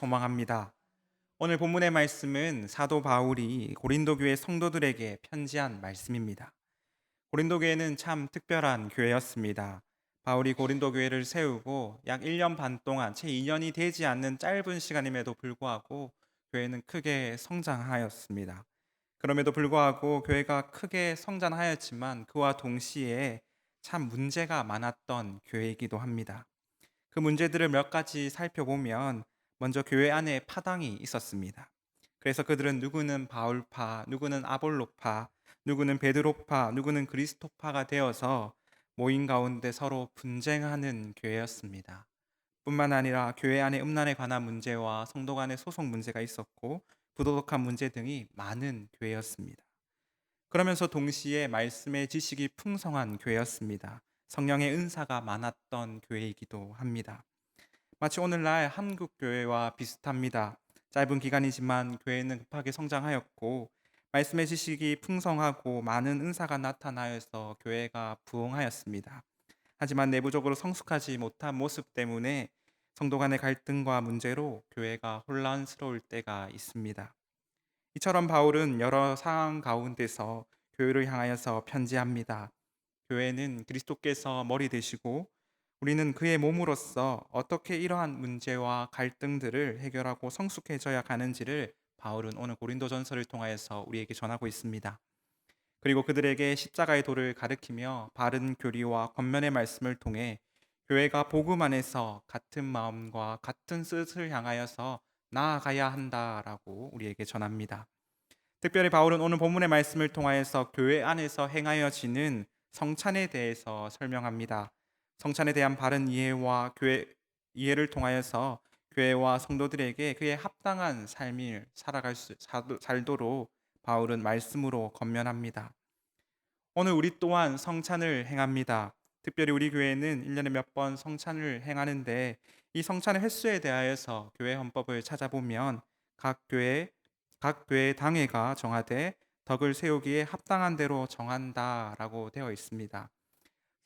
소망합니다. 오늘 본문의 말씀은 사도 바울이 고린도 교회 성도들에게 편지한 말씀입니다. 고린도 교회는 참 특별한 교회였습니다. 바울이 고린도 교회를 세우고 약 1년 반 동안 채 2년이 되지 않는 짧은 시간임에도 불구하고 교회는 크게 성장하였습니다. 그럼에도 불구하고 교회가 크게 성장하였지만 그와 동시에 참 문제가 많았던 교회이기도 합니다. 그 문제들을 몇 가지 살펴보면 먼저 교회 안에 파당이 있었습니다. 그래서 그들은 누구는 바울파, 누구는 아볼로파, 누구는 베드로파, 누구는 그리스도파가 되어서 모임 가운데 서로 분쟁하는 교회였습니다. 뿐만 아니라 교회 안에 음란에 관한 문제와 성도 간의 소송 문제가 있었고 부도덕한 문제 등이 많은 교회였습니다. 그러면서 동시에 말씀의 지식이 풍성한 교회였습니다. 성령의 은사가 많았던 교회이기도 합니다. 마치 오늘날 한국 교회와 비슷합니다. 짧은 기간이지만 교회는 급하게 성장하였고 말씀의 지식이 풍성하고 많은 은사가 나타나여서 교회가 부흥하였습니다. 하지만 내부적으로 성숙하지 못한 모습 때문에 성도 간의 갈등과 문제로 교회가 혼란스러울 때가 있습니다. 이처럼 바울은 여러 상황 가운데서 교회를 향하여서 편지합니다. 교회는 그리스도께서 머리 되시고 우리는 그의 몸으로서 어떻게 이러한 문제와 갈등들을 해결하고 성숙해져야 하는지를 바울은 오늘 고린도전서를 통하여서 우리에게 전하고 있습니다. 그리고 그들에게 십자가의 도를 가르치며 바른 교리와 권면의 말씀을 통해 교회가 복음 안에서 같은 마음과 같은 뜻을 향하여서 나아가야 한다라고 우리에게 전합니다. 특별히 바울은 오늘 본문의 말씀을 통하여서 교회 안에서 행하여지는 성찬에 대해서 설명합니다. 성찬에 대한 바른 이해와 교회 이해를 통하여서 교회와 성도들에게 그에 합당한 삶을 살도록 바울은 말씀으로 권면합니다. 오늘 우리 또한 성찬을 행합니다. 특별히 우리 교회는 1년에 몇 번 성찬을 행하는데 이 성찬의 횟수에 대하여서 교회 헌법을 찾아보면 각 교회 각 교회 당회가 정하되 덕을 세우기에 합당한 대로 정한다라고 되어 있습니다.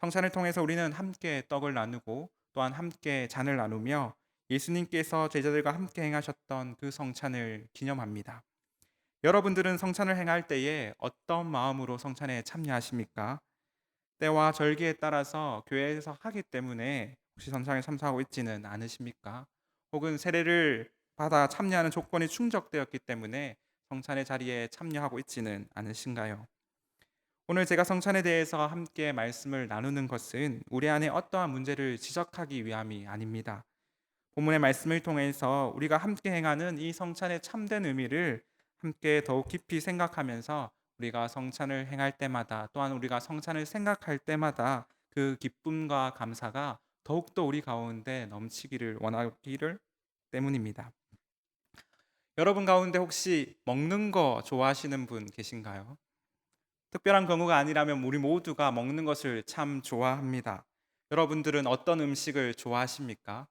성찬을 통해서 우리는 함께 떡을 나누고 또한 함께 잔을 나누며 예수님께서 제자들과 함께 행하셨던 그 성찬을 기념합니다. 여러분들은 성찬을 행할 때에 어떤 마음으로 성찬에 참여하십니까? 때와 절기에 따라서 교회에서 하기 때문에 혹시 성찬에 참석하고 있지는 않으십니까? 혹은 세례를 받아 참여하는 조건이 충족되었기 때문에 성찬의 자리에 참여하고 있지는 않으신가요? 오늘 제가 성찬에 대해서 함께 말씀을 나누는 것은 우리 안에 어떠한 문제를 지적하기 위함이 아닙니다. 본문의 말씀을 통해서 우리가 함께 행하는 이 성찬의 참된 의미를 함께 더욱 깊이 생각하면서 우리가 성찬을 행할 때마다 또한 우리가 성찬을 생각할 때마다 그 기쁨과 감사가 더욱더 우리 가운데 넘치기를 원하기를 때문입니다. 여러분 가운데 혹시 먹는 거 좋아하시는 분 계신가요? 특별한 경우가 아니라면 우리 모두가 먹는 것을 참 좋아합니다. 여러분들은 어떤 음식을 좋아하십니까?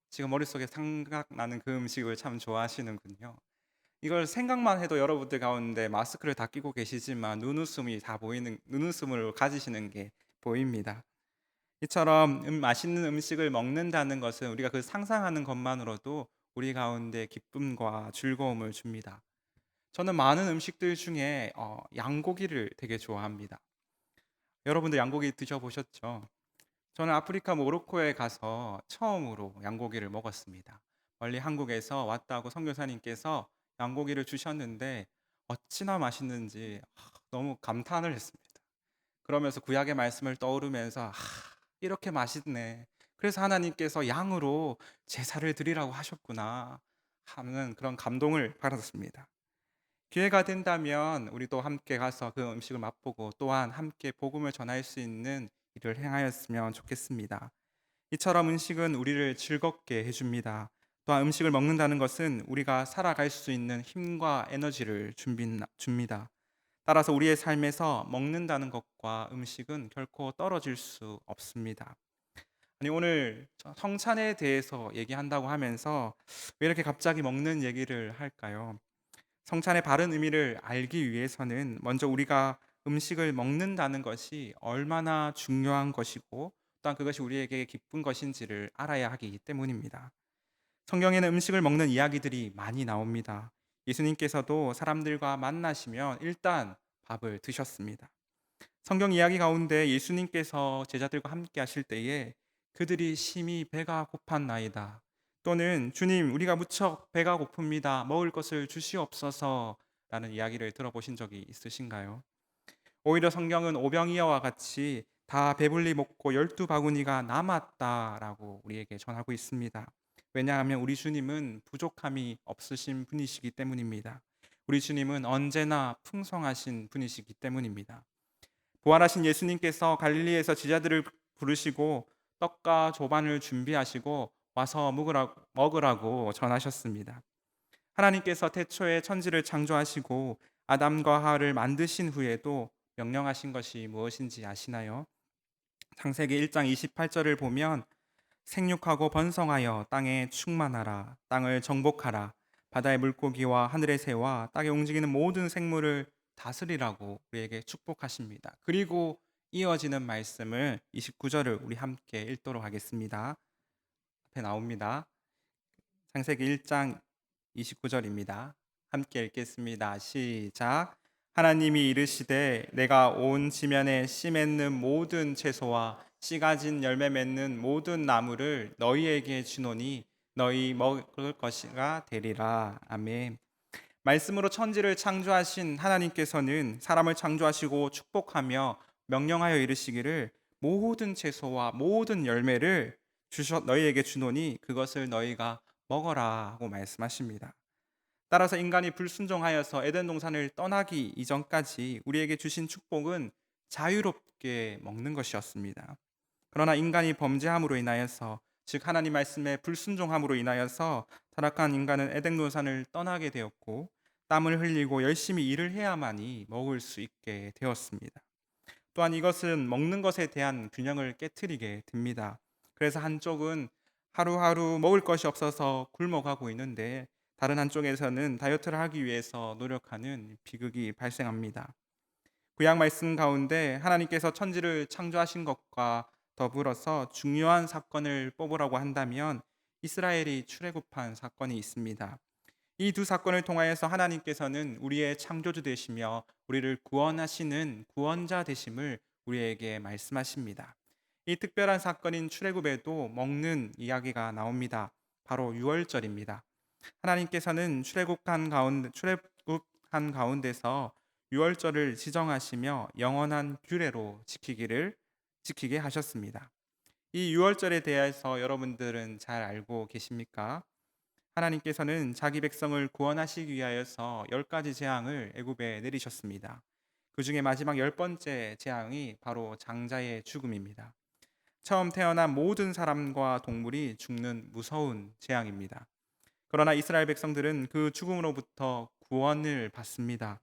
지금 머릿속에 생각나는 그 음식을 참 좋아하시는군요. 이걸 생각만 해도 여러분들 가운데 마스크를 다 끼고 계시지만 눈웃음이 다 보이는 눈웃음을 가지시는 게 보입니다. 이처럼 맛있는 음식을 먹는다는 것은 우리가 그 상상하는 것만으로도 우리 가운데 기쁨과 즐거움을 줍니다. 저는 많은 음식들 중에 양고기를 되게 좋아합니다. 여러분들 양고기 드셔보셨죠? 저는 아프리카 모로코에 가서 처음으로 양고기를 먹었습니다. 멀리 한국에서 왔다고 선교사님께서 양고기를 주셨는데 어찌나 맛있는지 너무 감탄을 했습니다. 그러면서 구약의 말씀을 떠오르면서 이렇게 맛있네. 그래서 하나님께서 양으로 제사를 드리라고 하셨구나 하는 그런 감동을 받았습니다. 기회가 된다면 우리도 함께 가서 그 음식을 맛보고 또한 함께 복음을 전할 수 있는 일을 행하였으면 좋겠습니다. 이처럼 음식은 우리를 즐겁게 해줍니다. 또한 음식을 먹는다는 것은 우리가 살아갈 수 있는 힘과 에너지를 줍니다. 따라서 우리의 삶에서 먹는다는 것과 음식은 결코 떨어질 수 없습니다. 아니 오늘 성찬에 대해서 얘기한다고 하면서 왜 이렇게 갑자기 먹는 얘기를 할까요? 성찬의 바른 의미를 알기 위해서는 먼저 우리가 음식을 먹는다는 것이 얼마나 중요한 것이고 또한 그것이 우리에게 기쁜 것인지를 알아야 하기 때문입니다. 성경에는 음식을 먹는 이야기들이 많이 나옵니다. 예수님께서도 사람들과 만나시면 일단 밥을 드셨습니다. 성경 이야기 가운데 예수님께서 제자들과 함께 하실 때에 그들이 심히 배가 고팠나이다. 또는 주님, 우리가 무척 배가 고픕니다. 먹을 것을 주시옵소서. 라는 이야기를 들어보신 적이 있으신가요? 오히려 성경은 오병이어와 같이 다 배불리 먹고 12바구니가 남았다라고 우리에게 전하고 있습니다. 왜냐하면 우리 주님은 부족함이 없으신 분이시기 때문입니다. 우리 주님은 언제나 풍성하신 분이시기 때문입니다. 부활하신 예수님께서 갈릴리에서 제자들을 부르시고 떡과 조반을 준비하시고 와서 먹으라고 전하셨습니다. 하나님께서 태초에 천지를 창조하시고 아담과 하와를 만드신 후에도 명령하신 것이 무엇인지 아시나요? 창세기 1장 28절을 보면 생육하고 번성하여 땅에 충만하라, 땅을 정복하라, 바다의 물고기와 하늘의 새와 땅에 움직이는 모든 생물을 다스리라고 우리에게 축복하십니다. 그리고 이어지는 말씀을 29절을 우리 함께 읽도록 하겠습니다. 앞에 나옵니다. 창세기 1장 29절입니다. 함께 읽겠습니다. 시작. 하나님이 이르시되 내가 온 지면에 씨 맺는 모든 채소와 씨 가진 열매 맺는 모든 나무를 너희에게 주노니 너희 먹을 것이가 되리라. 아멘. 말씀으로 천지를 창조하신 하나님께서는 사람을 창조하시고 축복하며 명령하여 이르시기를 모든 채소와 모든 열매를 너희에게 주노니 그것을 너희가 먹어라 하고 말씀하십니다. 따라서 인간이 불순종하여서 에덴 동산을 떠나기 이전까지 우리에게 주신 축복은 자유롭게 먹는 것이었습니다. 그러나 인간이 범죄함으로 인하여서, 즉 하나님 말씀에 불순종함으로 인하여서 타락한 인간은 에덴 동산을 떠나게 되었고 땀을 흘리고 열심히 일을 해야만이 먹을 수 있게 되었습니다. 또한 이것은 먹는 것에 대한 균형을 깨트리게 됩니다. 그래서 한쪽은 하루하루 먹을 것이 없어서 굶어가고 있는데 다른 한쪽에서는 다이어트를 하기 위해서 노력하는 비극이 발생합니다. 구약 말씀 가운데 하나님께서 천지를 창조하신 것과 더불어서 중요한 사건을 뽑으라고 한다면 이스라엘이 출애굽한 사건이 있습니다. 이 두 사건을 통하여서 하나님께서는 우리의 창조주 되시며 우리를 구원하시는 구원자 되심을 우리에게 말씀하십니다. 이 특별한 사건인 출애굽에도 먹는 이야기가 나옵니다. 바로 유월절입니다. 하나님께서는 출애굽한 가운데서 유월절을 지정하시며 영원한 규례로 지키게 하셨습니다. 이 유월절에 대해서 여러분들은 잘 알고 계십니까? 하나님께서는 자기 백성을 구원하시기 위하여서 10가지 재앙을 애굽에 내리셨습니다. 그 중에 마지막 10번째 재앙이 바로 장자의 죽음입니다. 처음 태어난 모든 사람과 동물이 죽는 무서운 재앙입니다. 그러나 이스라엘 백성들은 그 죽음으로부터 구원을 받습니다.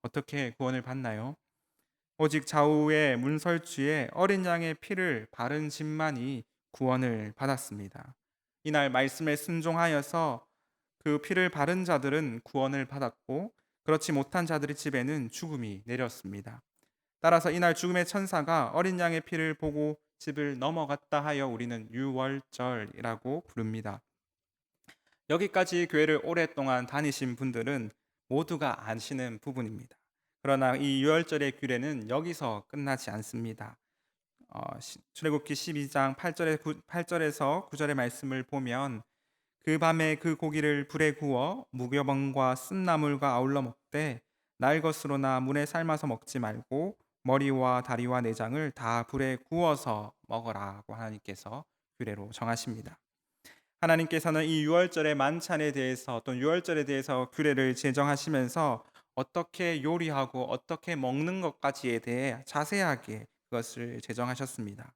어떻게 구원을 받나요? 오직 좌우의 문설주에 어린 양의 피를 바른 집만이 구원을 받았습니다. 이날 말씀에 순종하여서 그 피를 바른 자들은 구원을 받았고 그렇지 못한 자들의 집에는 죽음이 내렸습니다. 따라서 이날 죽음의 천사가 어린 양의 피를 보고 집을 넘어갔다 하여 우리는 유월절이라고 부릅니다. 여기까지 교회를 오랫동안 다니신 분들은 모두가 아시는 부분입니다. 그러나 이 유월절의 규례는 여기서 끝나지 않습니다. 출애굽기 12장 8절에서 9절의 말씀을 보면 그 밤에 그 고기를 불에 구워 무교병과 쓴나물과 아울러 먹되 날 것으로나 물에 삶아서 먹지 말고 머리와 다리와 내장을 다 불에 구워서 먹으라고 하나님께서 규례로 정하십니다. 하나님께서는 이 유월절의 만찬에 대해서 또 유월절에 대해서 규례를 제정하시면서 어떻게 요리하고 어떻게 먹는 것까지에 대해 자세하게 그것을 제정하셨습니다.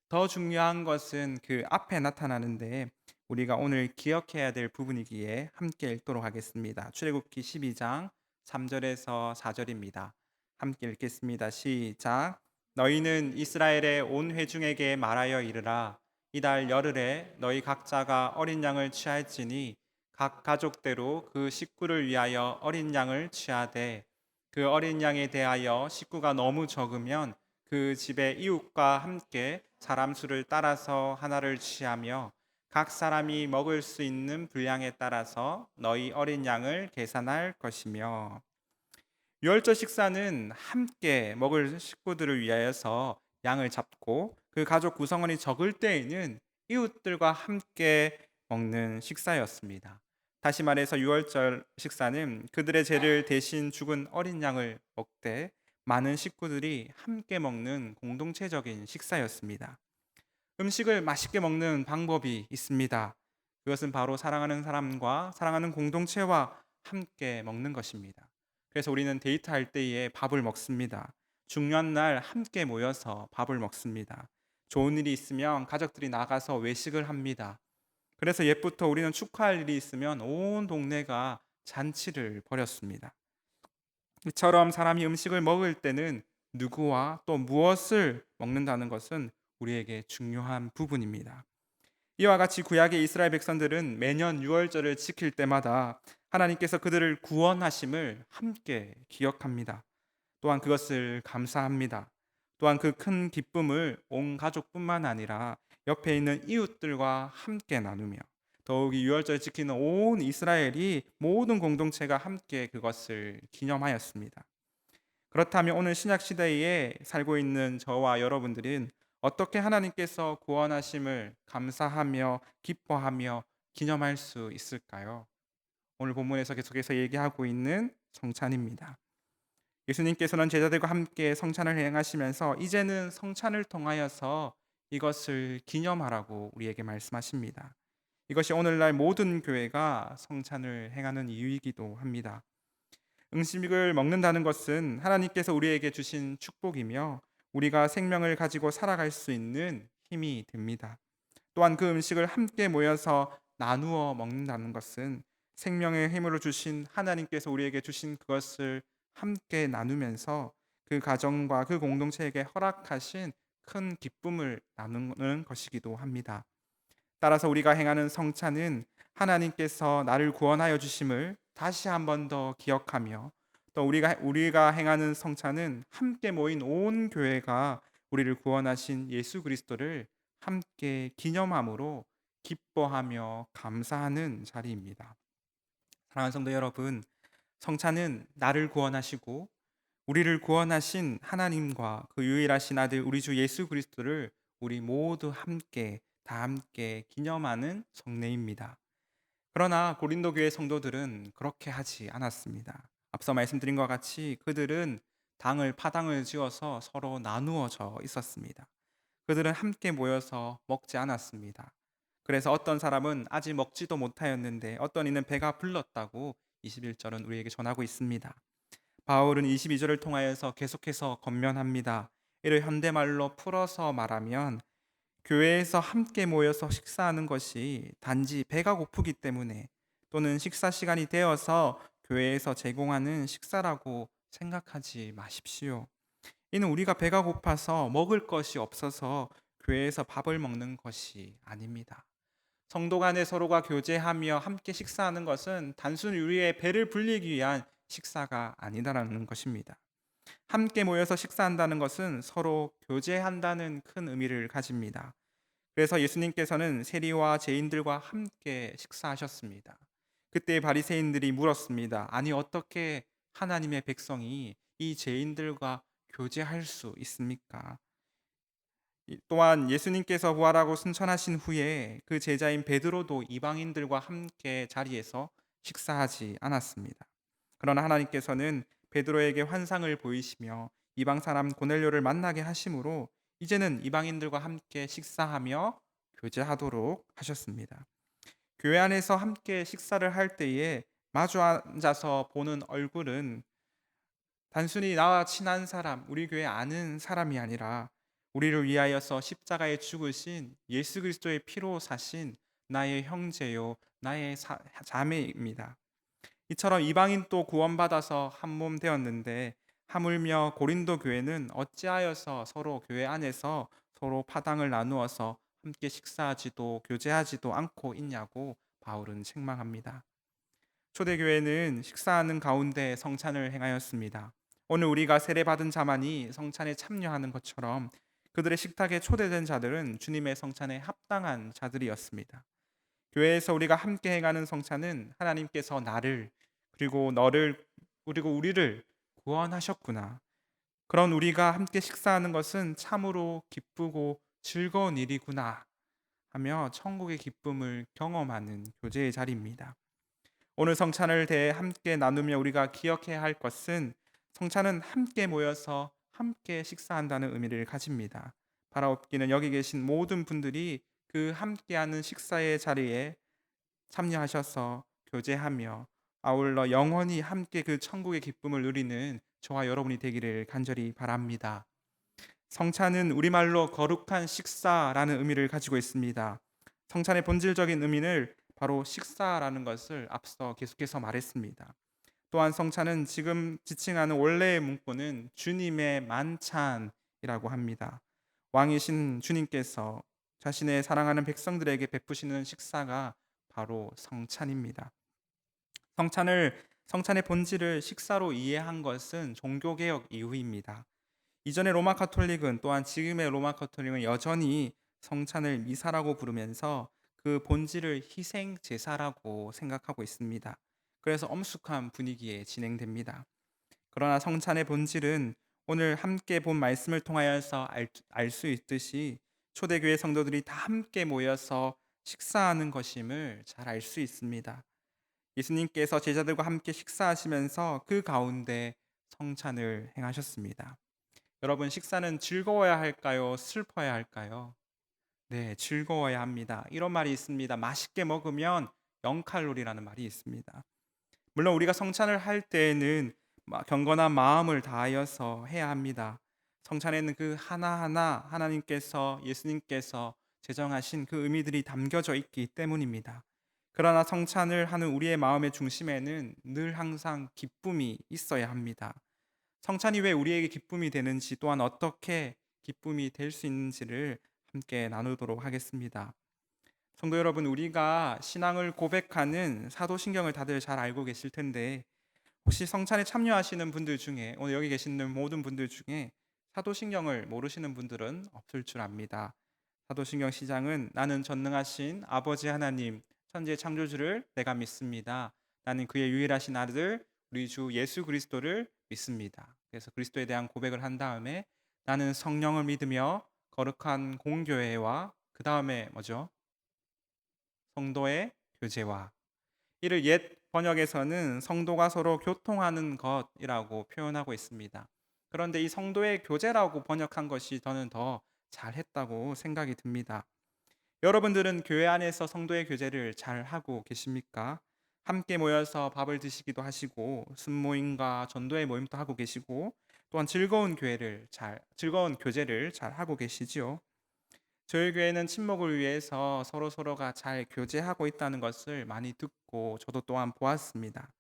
더 중요한 것은 그 앞에 나타나는데 우리가 오늘 기억해야 될 부분이기에 함께 읽도록 하겠습니다. 출애굽기 12장 3절에서 4절입니다. 함께 읽겠습니다. 시작. 너희는 이스라엘의 온 회중에게 말하여 이르라. 이달 열흘에 너희 각자가 어린 양을 취할지니 각 가족대로 그 식구를 위하여 어린 양을 취하되 그 어린 양에 대하여 식구가 너무 적으면 그 집의 이웃과 함께 사람 수를 따라서 하나를 취하며 각 사람이 먹을 수 있는 분량에 따라서 너희 어린 양을 계산할 것이며 유월절 식사는 함께 먹을 식구들을 위하여서 양을 잡고 그 가족 구성원이 적을 때에는 이웃들과 함께 먹는 식사였습니다. 다시 말해서 유월절 식사는 그들의 죄를 대신 죽은 어린 양을 먹되 많은 식구들이 함께 먹는 공동체적인 식사였습니다. 음식을 맛있게 먹는 방법이 있습니다. 그것은 바로 사랑하는 사람과 사랑하는 공동체와 함께 먹는 것입니다. 그래서 우리는 데이트할 때에 밥을 먹습니다. 중요한 날 함께 모여서 밥을 먹습니다. 좋은 일이 있으면 가족들이 나가서 외식을 합니다. 그래서 옛부터 우리는 축하할 일이 있으면 온 동네가 잔치를 벌였습니다. 이처럼 사람이 음식을 먹을 때는 누구와 또 무엇을 먹는다는 것은 우리에게 중요한 부분입니다. 이와 같이 구약의 이스라엘 백성들은 매년 유월절을 지킬 때마다 하나님께서 그들을 구원하심을 함께 기억합니다. 또한 그것을 감사합니다. 또한 그 큰 기쁨을 온 가족뿐만 아니라 옆에 있는 이웃들과 함께 나누며 더욱이 유월절 지키는 온 이스라엘이 모든 공동체가 함께 그것을 기념하였습니다. 그렇다면 오늘 신약 시대에 살고 있는 저와 여러분들은 어떻게 하나님께서 구원하심을 감사하며 기뻐하며 기념할 수 있을까요? 오늘 본문에서 계속해서 얘기하고 있는 성찬입니다. 예수님께서는 제자들과 함께 성찬을 행하시면서 이제는 성찬을 통하여서 이것을 기념하라고 우리에게 말씀하십니다. 이것이 오늘날 모든 교회가 성찬을 행하는 이유이기도 합니다. 음식을 먹는다는 것은 하나님께서 우리에게 주신 축복이며 우리가 생명을 가지고 살아갈 수 있는 힘이 됩니다. 또한 그 음식을 함께 모여서 나누어 먹는다는 것은 생명의 힘으로 주신 하나님께서 우리에게 주신 그것을 함께 나누면서 그 가정과 그 공동체에게 허락하신 큰 기쁨을 나누는 것이기도 합니다. 따라서 우리가 행하는 성찬은 하나님께서 나를 구원하여 주심을 다시 한 번 더 기억하며 또 우리가 행하는 성찬은 함께 모인 온 교회가 우리를 구원하신 예수 그리스도를 함께 기념함으로 기뻐하며 감사하는 자리입니다. 사랑하는 성도 여러분, 성찬은 나를 구원하시고 우리를 구원하신 하나님과 그 유일하신 아들 우리 주 예수 그리스도를 우리 모두 함께 다 함께 기념하는 성례입니다. 그러나 고린도 교회 성도들은 그렇게 하지 않았습니다. 앞서 말씀드린 것 같이 그들은 파당을 지어서 서로 나누어져 있었습니다. 그들은 함께 모여서 먹지 않았습니다. 그래서 어떤 사람은 아직 먹지도 못하였는데 어떤 이는 배가 불렀다고 21절은 우리에게 전하고 있습니다. 바울은 22절을 통하여서 계속해서 권면합니다. 이를 현대말로 풀어서 말하면 교회에서 함께 모여서 식사하는 것이 단지 배가 고프기 때문에 또는 식사 시간이 되어서 교회에서 제공하는 식사라고 생각하지 마십시오. 이는 우리가 배가 고파서 먹을 것이 없어서 교회에서 밥을 먹는 것이 아닙니다. 성도 간에 서로가 교제하며 함께 식사하는 것은 단순히 우리의 배를 불리기 위한 식사가 아니다라는 것입니다. 함께 모여서 식사한다는 것은 서로 교제한다는 큰 의미를 가집니다. 그래서 예수님께서는 세리와 죄인들과 함께 식사하셨습니다. 그때 바리새인들이 물었습니다. 아니 어떻게 하나님의 백성이 이 죄인들과 교제할 수 있습니까? 또한 예수님께서 부활하고 승천하신 후에 그 제자인 베드로도 이방인들과 함께 자리에서 식사하지 않았습니다. 그러나 하나님께서는 베드로에게 환상을 보이시며 이방 사람 고넬료를 만나게 하심으로 이제는 이방인들과 함께 식사하며 교제하도록 하셨습니다. 교회 안에서 함께 식사를 할 때에 마주 앉아서 보는 얼굴은 단순히 나와 친한 사람, 우리 교회 아는 사람이 아니라 우리를 위하여서 십자가에 죽으신 예수 그리스도의 피로 사신 나의 형제요, 나의 자매입니다. 이처럼 이방인도 구원받아서 한 몸 되었는데 하물며 고린도 교회는 어찌하여서 서로 교회 안에서 서로 파당을 나누어서 함께 식사하지도 교제하지도 않고 있냐고 바울은 책망합니다. 초대교회는 식사하는 가운데 성찬을 행하였습니다. 오늘 우리가 세례받은 자만이 성찬에 참여하는 것처럼 그들의 식탁에 초대된 자들은 주님의 성찬에 합당한 자들이었습니다. 교회에서 우리가 함께 행하는 성찬은 하나님께서 나를 그리고 너를 그리고 우리를 구원하셨구나. 그런 우리가 함께 식사하는 것은 참으로 기쁘고 즐거운 일이구나 하며 천국의 기쁨을 경험하는 교제의 자리입니다. 오늘 성찬을 대해 함께 나누며 우리가 기억해야 할 것은 성찬은 함께 모여서 함께 식사한다는 의미를 가집니다. 바라옵기는 여기 계신 모든 분들이 그 함께하는 식사의 자리에 참여하셔서 교제하며 아울러 영원히 함께 그 천국의 기쁨을 누리는 저와 여러분이 되기를 간절히 바랍니다. 성찬은 우리말로 거룩한 식사라는 의미를 가지고 있습니다. 성찬의 본질적인 의미를 바로 식사라는 것을 앞서 계속해서 말했습니다. 또한 성찬은 지금 지칭하는 원래의 문구는 주님의 만찬이라고 합니다. 왕이신 주님께서 자신의 사랑하는 백성들에게 베푸시는 식사가 바로 성찬입니다. 성찬의 본질을 식사로 이해한 것은 종교개혁 이후입니다. 이전의 로마 카톨릭은 또한 지금의 로마 카톨릭은 여전히 성찬을 미사라고 부르면서 그 본질을 희생 제사라고 생각하고 있습니다. 그래서 엄숙한 분위기에 진행됩니다. 그러나 성찬의 본질은 오늘 함께 본 말씀을 통하여서 알 수 있듯이 초대교회 성도들이 다 함께 모여서 식사하는 것임을 잘 알 수 있습니다. 예수님께서 제자들과 함께 식사하시면서 그 가운데 성찬을 행하셨습니다. 여러분, 식사는 즐거워야 할까요? 슬퍼야 할까요? 네, 즐거워야 합니다. 이런 말이 있습니다. 맛있게 먹으면 0칼로리라는 말이 있습니다. 물론 우리가 성찬을 할 때에는 경건한 마음을 다하여서 해야 합니다. 성찬에는 그 하나하나 하나님께서 예수님께서 제정하신 그 의미들이 담겨져 있기 때문입니다. 그러나 성찬을 하는 우리의 마음의 중심에는 늘 항상 기쁨이 있어야 합니다. 성찬이 왜 우리에게 기쁨이 되는지 또한 어떻게 기쁨이 될 수 있는지를 함께 나누도록 하겠습니다. 성도 여러분, 우리가 신앙을 고백하는 사도신경을 다들 잘 알고 계실 텐데 혹시 성찬에 참여하시는 분들 중에 오늘 여기 계시는 모든 분들 중에 사도신경을 모르시는 분들은 없을 줄 압니다. 사도신경 시장은 나는 전능하신 아버지 하나님 천지 창조주를 내가 믿습니다. 나는 그의 유일하신 아들 우리 주 예수 그리스도를 믿습니다. 그래서 그리스도에 대한 고백을 한 다음에 나는 성령을 믿으며 거룩한 공교회와 그 다음에 뭐죠? 성도의 교제와 이를 옛 번역에서는 성도가 서로 교통하는 것이라고 표현하고 있습니다. 그런데 이 성도의 교제라고 번역한 것이 저는 더 잘했다고 생각이 듭니다. 여러분들은 교회 안에서 성도의 교제를 잘 하고 계십니까? 함께 모여서 밥을 드시기도 하시고 순모임과 전도의 모임도 하고 계시고 또한 즐거운 교제를 잘 하고 계시지요. 저희 교회는 친목을 위해서 서로가 잘 교제하고 있다는 것을 많이 듣고 저도 또한 보았습니다.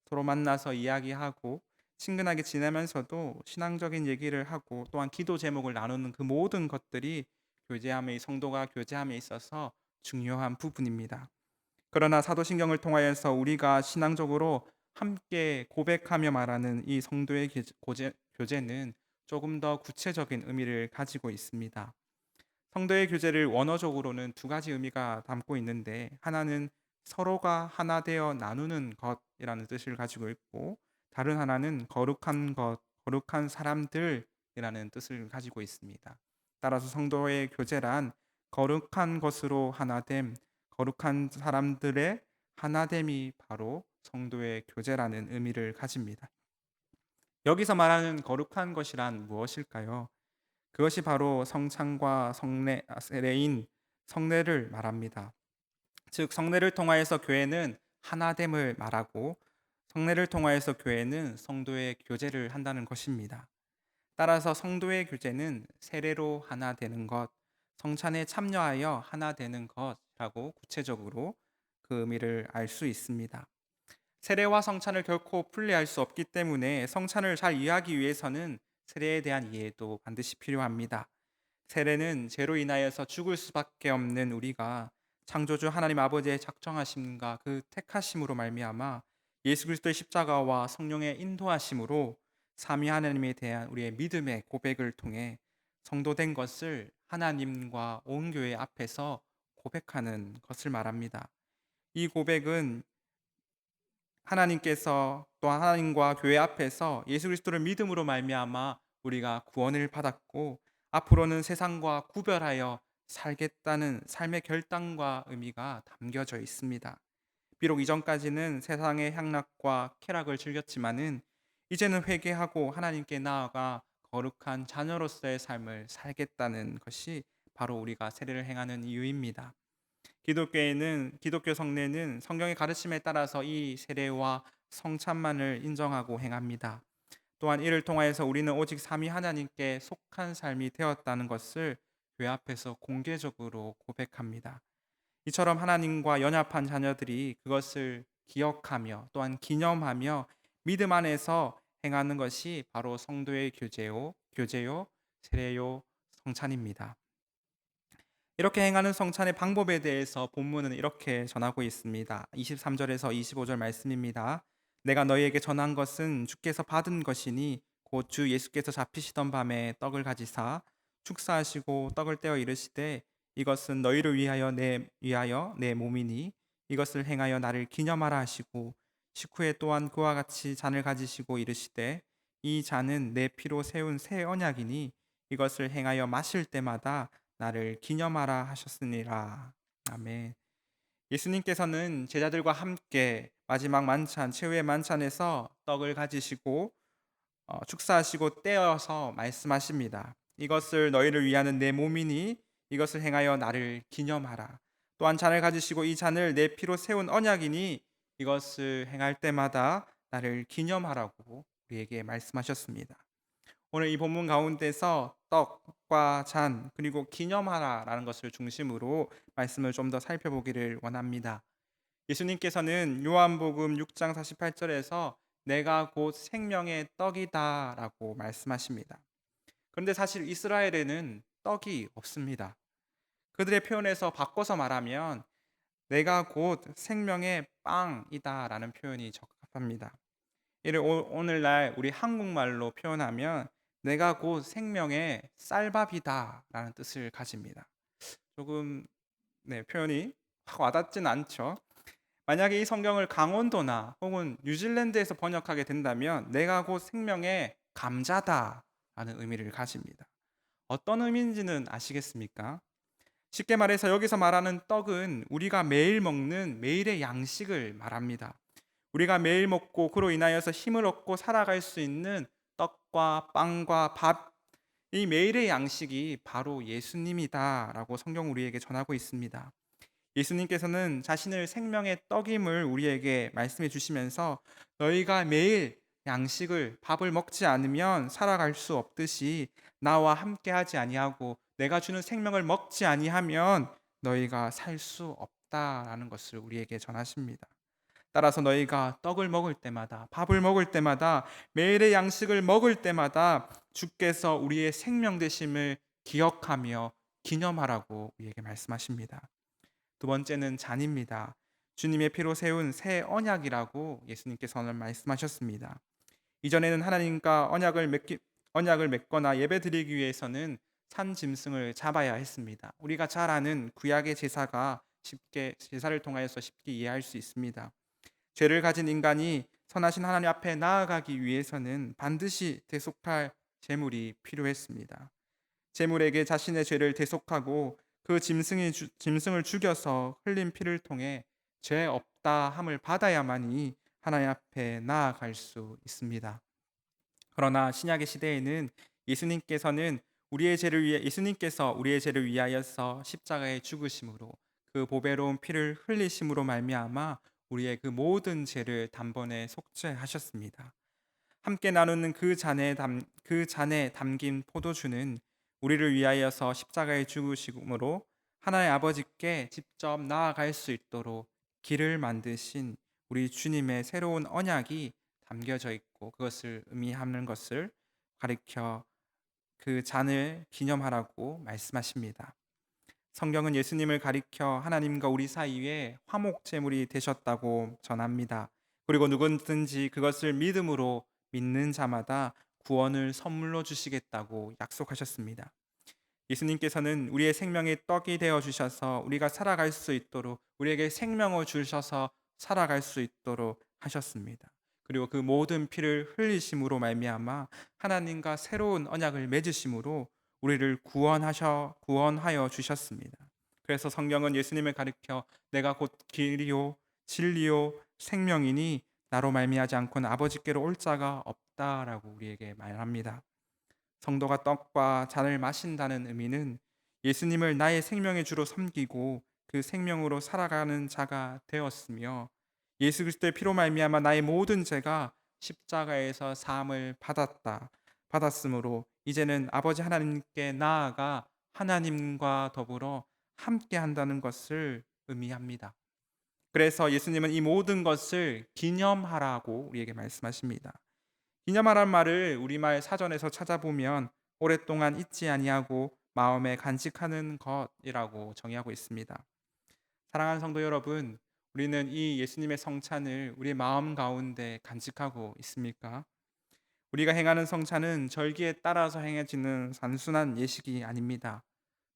서로 만나서 이야기하고 친근하게 지내면서도 신앙적인 얘기를 하고 또한 기도 제목을 나누는 그 모든 것들이 성도가 교제함에 있어서 중요한 부분입니다. 그러나 사도신경을 통하여서 우리가 신앙적으로 함께 고백하며 말하는 이 성도의 교제는 조금 더 구체적인 의미를 가지고 있습니다. 성도의 교제를 원어적으로는 두 가지 의미가 담고 있는데 하나는 서로가 하나 되어 나누는 것이라는 뜻을 가지고 있고 다른 하나는 거룩한 것, 거룩한 사람들이라는 뜻을 가지고 있습니다. 따라서 성도의 교제란 거룩한 것으로 하나됨, 거룩한 사람들의 하나됨이 바로 성도의 교제라는 의미를 가집니다. 여기서 말하는 거룩한 것이란 무엇일까요? 그것이 바로 성찬과 세례인 성례를 말합니다. 즉 성례를 통하여서 교회는 하나됨을 말하고 성례를 통하여서 교회는 성도의 교제를 한다는 것입니다. 따라서 성도의 교제는 세례로 하나 되는 것, 성찬에 참여하여 하나 되는 것이라고 구체적으로 그 의미를 알 수 있습니다. 세례와 성찬을 결코 분리할 수 없기 때문에 성찬을 잘 이해하기 위해서는 세례에 대한 이해도 반드시 필요합니다. 세례는 죄로 인하여서 죽을 수밖에 없는 우리가 창조주 하나님 아버지의 작정하심과 그 택하심으로 말미암아 예수 그리스도의 십자가와 성령의 인도하심으로 삼위 하나님에 대한 우리의 믿음의 고백을 통해 성도된 것을 하나님과 온 교회 앞에서 고백하는 것을 말합니다. 이 고백은 하나님께서 또 하나님과 교회 앞에서 예수 그리스도를 믿음으로 말미암아 우리가 구원을 받았고 앞으로는 세상과 구별하여 살겠다는 삶의 결단과 의미가 담겨져 있습니다. 비록 이전까지는 세상의 향락과 쾌락을 즐겼지만은 이제는 회개하고 하나님께 나아가 거룩한 자녀로서의 삶을 살겠다는 것이 바로 우리가 세례를 행하는 이유입니다. 기독교 성례는 성경의 가르침에 따라서 이 세례와 성찬만을 인정하고 행합니다. 또한 이를 통하여서 우리는 오직 삼위 하나님께 속한 삶이 되었다는 것을 교회 앞에서 공개적으로 고백합니다. 이처럼 하나님과 연합한 자녀들이 그것을 기억하며 또한 기념하며 믿음 안에서 행하는 것이 바로 성도의 교제요, 세례요, 성찬입니다. 이렇게 행하는 성찬의 방법에 대해서 본문은 이렇게 전하고 있습니다. 23절에서 25절 말씀입니다. 내가 너희에게 전한 것은 주께서 받은 것이니 곧 주 예수께서 잡히시던 밤에 떡을 가지사 축사하시고 떡을 떼어 이르시되 이것은 너희를 위하여 내 몸이니 이것을 행하여 나를 기념하라 하시고 식후에 또한 그와 같이 잔을 가지시고 이르시되 이 잔은 내 피로 세운 새 언약이니 이것을 행하여 마실 때마다 나를 기념하라 하셨으니라. 아멘. 예수님께서는 제자들과 함께 마지막 만찬, 최후의 만찬에서 떡을 가지시고 축사하시고 떼어서 말씀하십니다. 이것을 너희를 위하는 내 몸이니 이것을 행하여 나를 기념하라. 또한 잔을 가지시고 이 잔을 내 피로 세운 언약이니 이것을 행할 때마다 나를 기념하라고 우리에게 말씀하셨습니다. 오늘 이 본문 가운데서 떡과 잔 그리고 기념하라라는 것을 중심으로 말씀을 좀 더 살펴보기를 원합니다. 예수님께서는 요한복음 6장 48절에서 내가 곧 생명의 떡이다라고 말씀하십니다. 그런데 사실 이스라엘에는 떡이 없습니다. 그들의 표현에서 바꿔서 말하면 내가 곧 생명의 빵이다라는 표현이 적합합니다. 이를 오늘날 우리 한국말로 표현하면 내가 곧 생명의 쌀밥이다라는 뜻을 가집니다. 조금 표현이 확 와닿진 않죠. 만약에 이 성경을 강원도나 혹은 뉴질랜드에서 번역하게 된다면 내가 곧 생명의 감자다라는 의미를 가집니다. 어떤 의미인지는 아시겠습니까? 쉽게 말해서 여기서 말하는 떡은 우리가 매일 먹는 매일의 양식을 말합니다. 우리가 매일 먹고 그로 인하여서 힘을 얻고 살아갈 수 있는 떡과 빵과 밥, 이 매일의 양식이 바로 예수님이다라고 성경 우리에게 전하고 있습니다. 예수님께서는 자신을 생명의 떡임을 우리에게 말씀해 주시면서 너희가 매일 양식을 밥을 먹지 않으면 살아갈 수 없듯이 나와 함께 하지 아니하고 내가 주는 생명을 먹지 아니하면 너희가 살 수 없다라는 것을 우리에게 전하십니다. 따라서 너희가 떡을 먹을 때마다 밥을 먹을 때마다 매일의 양식을 먹을 때마다 주께서 우리의 생명 되심을 기억하며 기념하라고 우리에게 말씀하십니다. 두 번째는 잔입니다. 주님의 피로 세운 새 언약이라고 예수님께서는 말씀하셨습니다. 이전에는 하나님과 언약을 맺거나 예배드리기 위해서는 산 짐승을 잡아야 했습니다. 우리가 잘 아는 구약의 제사를 통하여서 쉽게 이해할 수 있습니다. 죄를 가진 인간이 선하신 하나님 앞에 나아가기 위해서는 반드시 대속할 제물이 필요했습니다. 제물에게 자신의 죄를 대속하고 그 짐승을 죽여서 흘린 피를 통해 죄 없다 함을 받아야만이 하나님 앞에 나아갈 수 있습니다. 그러나 신약의 시대에는 예수님께서 우리의 죄를 위하여서 십자가에 죽으심으로 그 보배로운 피를 흘리심으로 말미암아 우리의 그 모든 죄를 단번에 속죄하셨습니다. 함께 나누는 그 잔에 담긴 포도주는 우리를 위하여서 십자가에 죽으심으로 하나님 아버지께 직접 나아갈 수 있도록 길을 만드신 우리 주님의 새로운 언약이 담겨져 있고 그것을 의미하는 것을 가리켜 그 잔을 기념하라고 말씀하십니다. 성경은 예수님을 가리켜 하나님과 우리 사이에 화목 제물이 되셨다고 전합니다. 그리고 누구든지 그것을 믿음으로 믿는 자마다 구원을 선물로 주시겠다고 약속하셨습니다. 예수님께서는 우리의 생명의 떡이 되어 주셔서 우리가 살아갈 수 있도록 우리에게 생명을 주셔서 살아갈 수 있도록 하셨습니다. 그리고 그 모든 피를 흘리심으로 말미암아 하나님과 새로운 언약을 맺으심으로 우리를 구원하여 주셨습니다. 그래서 성경은 예수님을 가리켜 내가 곧 길이요 진리요 생명이니 나로 말미하지 않고는 아버지께로 올 자가 없다라고 우리에게 말합니다. 성도가 떡과 잔을 마신다는 의미는 예수님을 나의 생명의 주로 섬기고 그 생명으로 살아가는 자가 되었으며 예수 그리스도의 피로 말미암아 나의 모든 죄가 십자가에서 사함을 받았으므로 이제는 아버지 하나님께 나아가 하나님과 더불어 함께 한다는 것을 의미합니다. 그래서 예수님은 이 모든 것을 기념하라고 우리에게 말씀하십니다. 기념하란 말을 우리말 사전에서 찾아보면 오랫동안 잊지 아니하고 마음에 간직하는 것이라고 정의하고 있습니다. 사랑하는 성도 여러분, 우리는 이 예수님의 성찬을 우리 마음 가운데 간직하고 있습니까? 우리가 행하는 성찬은 절기에 따라서 행해지는 단순한 예식이 아닙니다.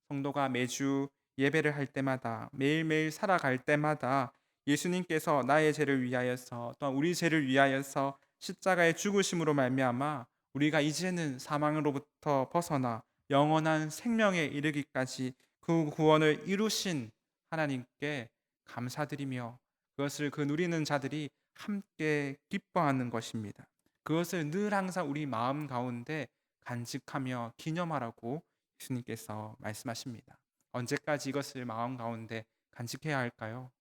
성도가 매주 예배를 할 때마다 매일매일 살아갈 때마다 예수님께서 나의 죄를 위하여서 또한 우리 죄를 위하여서 십자가의 죽으심으로 말미암아 우리가 이제는 사망으로부터 벗어나 영원한 생명에 이르기까지 그 구원을 이루신 하나님께 감사드리며 그것을 그 누리는 자들이 함께 기뻐하는 것입니다. 그것을 늘 항상 우리 마음 가운데 간직하며 기념하라고 예수님께서 말씀하십니다. 언제까지 이것을 마음 가운데 간직해야 할까요?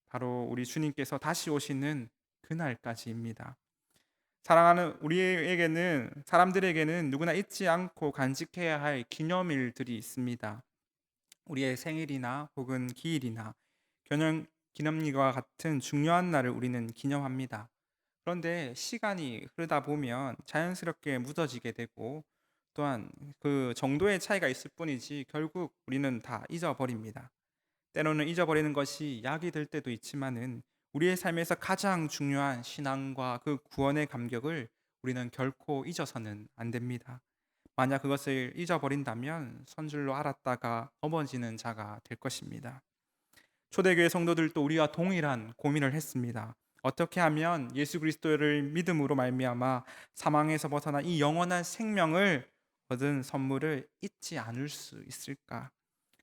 바로 우리 주님께서 다시 오시는 그날까지입니다. 사랑하는 사람들에게는 누구나 잊지 않고 간직해야 할 기념일들이 있습니다. 우리의 생일이나 혹은 기일이나 기념일과 같은 중요한 날을 우리는 기념합니다. 그런데 시간이 흐르다 보면 자연스럽게 묻어지게 되고 또한 그 정도의 차이가 있을 뿐이지 결국 우리는 다 잊어버립니다. 때로는 잊어버리는 것이 약이 될 때도 있지만은 우리의 삶에서 가장 중요한 신앙과 그 구원의 감격을 우리는 결코 잊어서는 안 됩니다. 만약 그것을 잊어버린다면 선줄로 알았다가 넘어지는 자가 될 것입니다. 초대교회 성도들도 우리와 동일한 고민을 했습니다. 어떻게 하면 예수 그리스도를 믿음으로 말미암아 사망에서 벗어나 이 영원한 생명을 얻은 선물을 잊지 않을 수 있을까?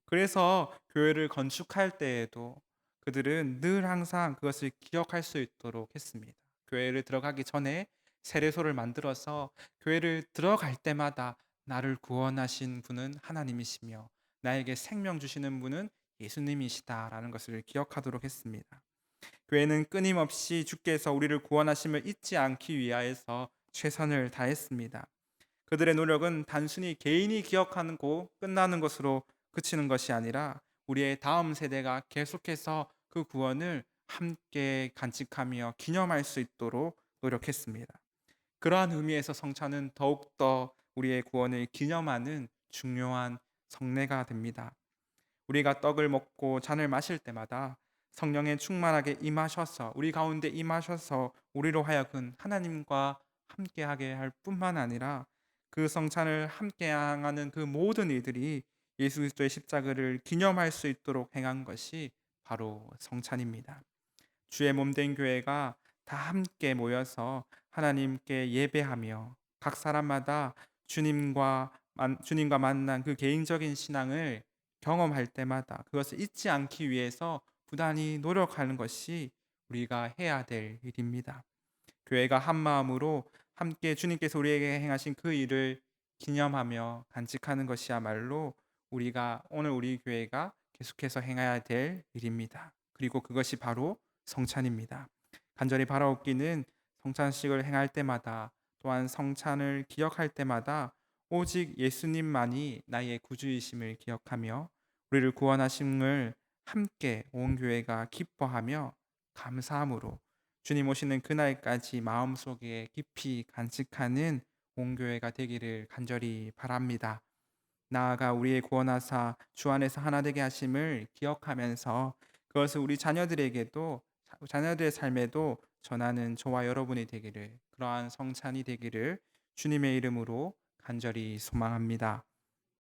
그래서 교회를 건축할 때에도 그들은 늘 항상 그것을 기억할 수 있도록 했습니다. 교회를 들어가기 전에 세례소를 만들어서 교회를 들어갈 때마다 나를 구원하신 분은 하나님이시며 나에게 생명 주시는 분은 예수님이시다라는 것을 기억하도록 했습니다. 교회는 끊임없이 주께서 우리를 구원하심을 잊지 않기 위하여서 최선을 다했습니다. 그들의 노력은 단순히 개인이 기억하고 끝나는 것으로 그치는 것이 아니라 우리의 다음 세대가 계속해서 그 구원을 함께 간직하며 기념할 수 있도록 노력했습니다. 그러한 의미에서 성찬은 더욱더 우리의 구원을 기념하는 중요한 성례가 됩니다. 우리가 떡을 먹고 잔을 마실 때마다 성령의 충만하게 임하셔서 우리 가운데 임하셔서 우리로 하여금 하나님과 함께하게 할 뿐만 아니라 그 성찬을 함께 행하는 그 모든 이들이 예수 그리스도의 십자가를 기념할 수 있도록 행한 것이 바로 성찬입니다. 주의 몸된 교회가 다 함께 모여서 하나님께 예배하며 각 사람마다 주님과 만난 그 개인적인 신앙을 경험할 때마다 그것을 잊지 않기 위해서 부단히 노력하는 것이 우리가 해야 될 일입니다. 교회가 한 마음으로 함께 주님께서 우리에게 행하신 그 일을 기념하며 간직하는 것이야말로 오늘 우리 교회가 계속해서 행해야 될 일입니다. 그리고 그것이 바로 성찬입니다. 간절히 바라옵기는 성찬식을 행할 때마다 또한 성찬을 기억할 때마다 오직 예수님만이 나의 구주이심을 기억하며 우리를 구원하심을 함께 온 교회가 기뻐하며 감사함으로 주님 오시는 그날까지 마음속에 깊이 간직하는 온 교회가 되기를 간절히 바랍니다. 나아가 우리의 구원하사 주 안에서 하나 되게 하심을 기억하면서 그것을 우리 자녀들의 삶에도 전하는 저와 여러분이 되기를 그러한 성찬이 되기를 주님의 이름으로 간절히 소망합니다.